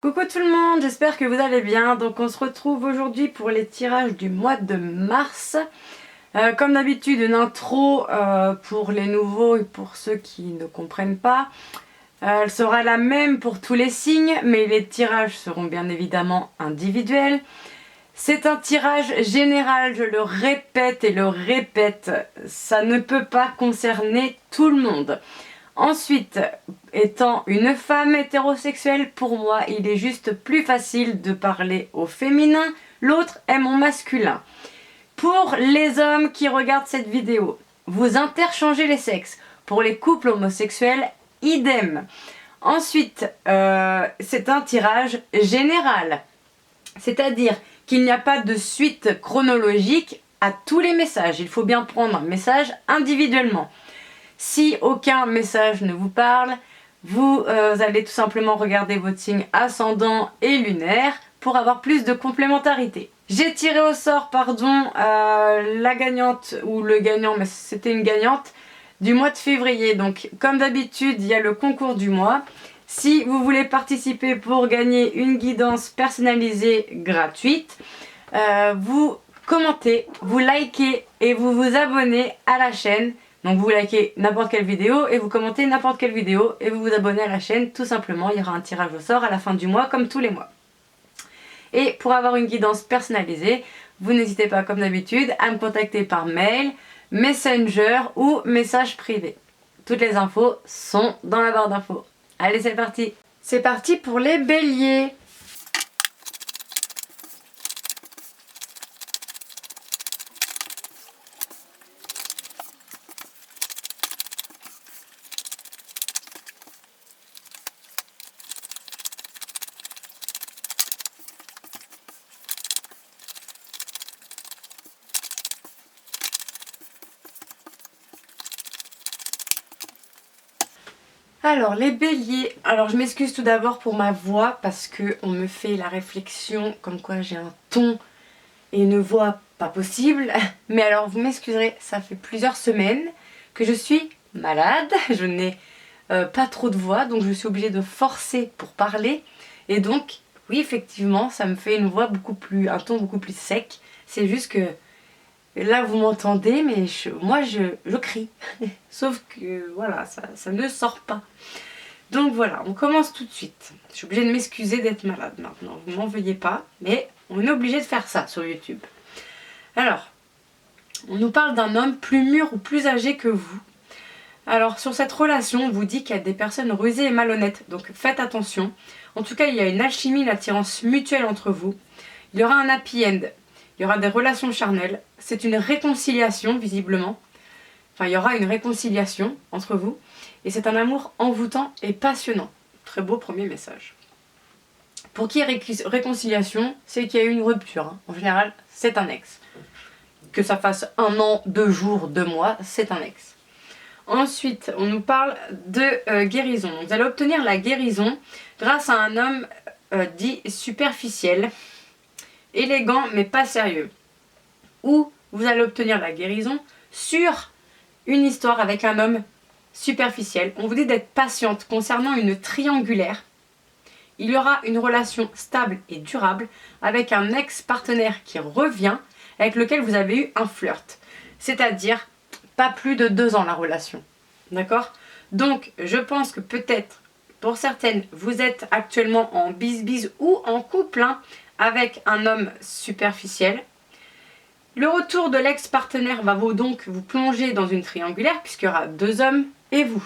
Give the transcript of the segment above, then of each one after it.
Coucou tout le monde, j'espère que vous allez bien. Donc on se retrouve aujourd'hui pour les tirages du mois de mars. Comme d'habitude, une intro pour les nouveaux et pour ceux qui ne comprennent pas. Elle sera la même pour tous les signes, mais les tirages seront bien évidemment individuels. C'est un tirage général, je le répète et le répète, ça ne peut pas concerner tout le monde. Ensuite, étant une femme hétérosexuelle, pour moi, il est juste plus facile de parler au féminin. L'autre est mon masculin. Pour les hommes qui regardent cette vidéo, vous interchangez les sexes. Pour les couples homosexuels, idem. Ensuite, c'est un tirage général. C'est-à-dire qu'il n'y a pas de suite chronologique à tous les messages. Il faut bien prendre un message individuellement. Si aucun message ne vous parle, vous allez tout simplement regarder votre signe ascendant et lunaire pour avoir plus de complémentarité. J'ai tiré au sort, la gagnante ou le gagnant, mais c'était une gagnante, du mois de février. Donc comme d'habitude, il y a le concours du mois. Si vous voulez participer pour gagner une guidance personnalisée gratuite, vous commentez, vous likez et vous vous abonnez à la chaîne. Donc vous likez n'importe quelle vidéo et vous commentez n'importe quelle vidéo et vous vous abonnez à la chaîne tout simplement. Il y aura un tirage au sort à la fin du mois comme tous les mois. Et pour avoir une guidance personnalisée, vous n'hésitez pas comme d'habitude à me contacter par mail, Messenger ou message privé. Toutes les infos sont dans la barre d'infos. Allez, c'est parti! C'est parti pour les béliers. Alors les béliers, je m'excuse tout d'abord pour ma voix parce que on me fait la réflexion comme quoi j'ai un ton et une voix pas possible. Mais alors vous m'excuserez, ça fait plusieurs semaines que je suis malade, je n'ai pas trop de voix donc je suis obligée de forcer pour parler. Et donc oui effectivement ça me fait une voix un ton beaucoup plus sec. C'est juste que là vous m'entendez mais moi je crie. Sauf que voilà, ça ne sort pas. Donc voilà, on commence tout de suite. Je suis obligée de m'excuser d'être malade maintenant. Vous m'en veuillez pas, mais on est obligé de faire ça sur YouTube. Alors, on nous parle d'un homme plus mûr ou plus âgé que vous. Alors sur cette relation, on vous dit qu'il y a des personnes rusées et malhonnêtes. Donc faites attention. En tout cas, il y a une alchimie, une attirance mutuelle entre vous. Il y aura un happy end. Il y aura des relations charnelles. C'est une réconciliation, visiblement. Enfin, il y aura une réconciliation entre vous. Et c'est un amour envoûtant et passionnant. Très beau premier message. Pour qui est réconciliation, c'est qu'il y a eu une rupture. Hein. En général, c'est un ex. Que ça fasse 1 an, 2 jours, 2 mois, c'est un ex. Ensuite, on nous parle de guérison. Vous allez obtenir la guérison grâce à un homme dit superficiel, élégant mais pas sérieux. Ou vous allez obtenir la guérison sur une histoire avec un homme superficiel. On vous dit d'être patiente concernant une triangulaire. Il y aura une relation stable et durable avec un ex-partenaire qui revient, avec lequel vous avez eu un flirt. C'est-à-dire pas plus de 2 ans la relation. D'accord? Donc je pense que peut-être pour certaines vous êtes actuellement en bise-bise ou en couple avec un homme superficiel. Le retour de l'ex-partenaire va donc vous plonger dans une triangulaire puisqu'il y aura 2 hommes et vous.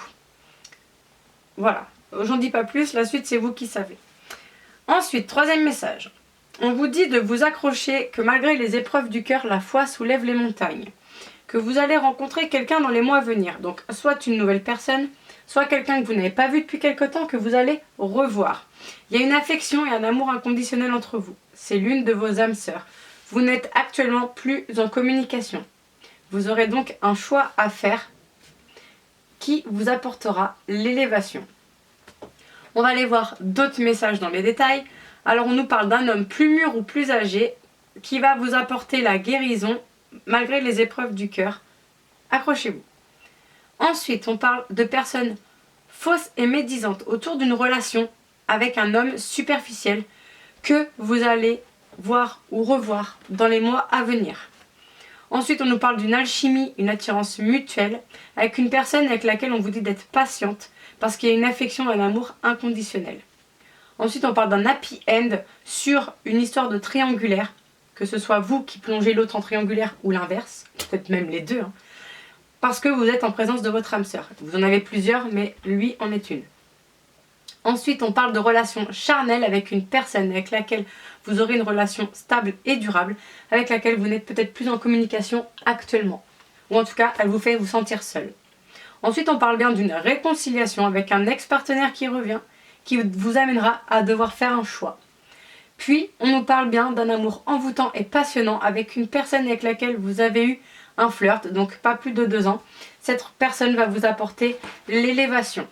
Voilà, j'en dis pas plus, la suite c'est vous qui savez. Ensuite, 3e message. On vous dit de vous accrocher, que malgré les épreuves du cœur, la foi soulève les montagnes. Que vous allez rencontrer quelqu'un dans les mois à venir. Donc soit une nouvelle personne, soit quelqu'un que vous n'avez pas vu depuis quelque temps, que vous allez revoir. Il y a une affection et un amour inconditionnel entre vous. C'est l'une de vos âmes sœurs. Vous n'êtes actuellement plus en communication. Vous aurez donc un choix à faire qui vous apportera l'élévation. On va aller voir d'autres messages dans les détails. Alors on nous parle d'un homme plus mûr ou plus âgé qui va vous apporter la guérison malgré les épreuves du cœur. Accrochez-vous. Ensuite, on parle de personnes fausses et médisantes autour d'une relation avec un homme superficiel que vous allez voir ou revoir dans les mois à venir. Ensuite, on nous parle d'une alchimie, une attirance mutuelle, avec une personne avec laquelle on vous dit d'être patiente, parce qu'il y a une affection et un amour inconditionnel. Ensuite, on parle d'un happy end sur une histoire de triangulaire, que ce soit vous qui plongez l'autre en triangulaire ou l'inverse, peut-être même les deux, parce que vous êtes en présence de votre âme sœur. Vous en avez plusieurs, mais lui en est une. Ensuite, on parle de relations charnelles avec une personne avec laquelle vous aurez une relation stable et durable, avec laquelle vous n'êtes peut-être plus en communication actuellement. Ou en tout cas, elle vous fait vous sentir seul. Ensuite, on parle bien d'une réconciliation avec un ex-partenaire qui revient, qui vous amènera à devoir faire un choix. Puis, on nous parle bien d'un amour envoûtant et passionnant avec une personne avec laquelle vous avez eu un flirt, donc pas plus de 2 ans. Cette personne va vous apporter l'élévation.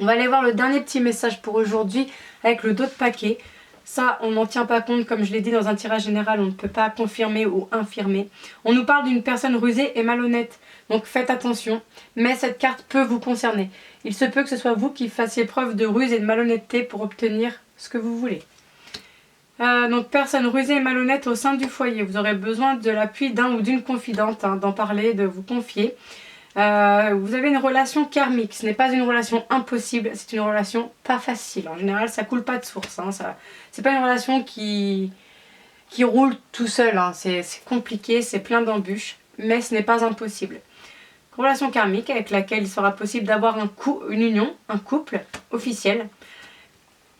On va aller voir le dernier petit message pour aujourd'hui avec le dos de paquet. Ça, on n'en tient pas compte, comme je l'ai dit dans un tirage général, on ne peut pas confirmer ou infirmer. On nous parle d'une personne rusée et malhonnête, donc faites attention, mais cette carte peut vous concerner. Il se peut que ce soit vous qui fassiez preuve de ruse et de malhonnêteté pour obtenir ce que vous voulez. Donc personne rusée et malhonnête au sein du foyer. Vous aurez besoin de l'appui d'un ou d'une confidente, d'en parler, de vous confier. Vous avez une relation karmique, ce n'est pas une relation impossible, c'est une relation pas facile. En général, ça coule pas de source. C'est pas une relation qui roule tout seul. C'est compliqué, c'est plein d'embûches, mais ce n'est pas impossible. Relation karmique avec laquelle il sera possible d'avoir une union, un couple officiel,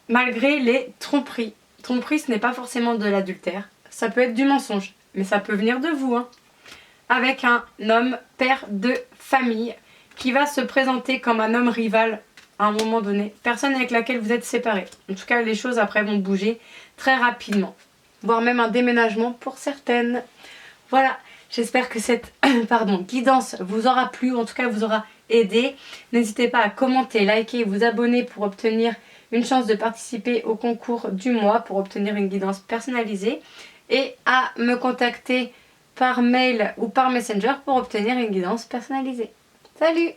malgré les tromperies. Tromperie, ce n'est pas forcément de l'adultère, ça peut être du mensonge, mais ça peut venir de vous. Avec un homme père de famille qui va se présenter comme un homme rival à un moment donné, personne avec laquelle vous êtes séparés. En tout cas, les choses après vont bouger très rapidement, voire même un déménagement pour certaines. Voilà, j'espère que cette guidance vous aura plu, en tout cas vous aura aidé. N'hésitez pas à commenter, liker, vous abonner pour obtenir une chance de participer au concours du mois pour obtenir une guidance personnalisée et à me contacter par mail ou par Messenger pour obtenir une guidance personnalisée. Salut!